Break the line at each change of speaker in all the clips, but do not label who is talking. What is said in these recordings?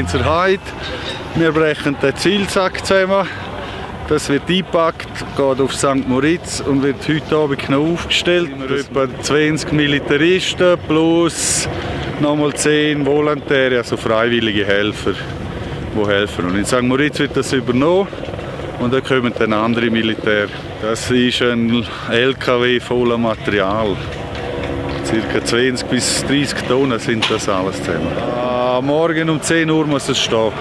Zur heute. Wir brechen den Zielsack zusammen. Das wird eingepackt, geht auf St. Moritz und wird heute Abend noch aufgestellt. Etwa 20 Militaristen plus nochmal 10 Volontäre, also freiwillige Helfer, die helfen. Und in St. Moritz wird das übernommen und dann kommen dann andere Militär. Das ist ein LKW voller Material. Ca. 20 bis 30 Tonnen sind das alles zusammen. Morgen um 10 Uhr muss es stehen.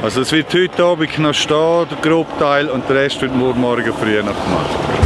Also es wird heute Abend noch stehen, der Grobteil, und der Rest wird morgen früh noch gemacht.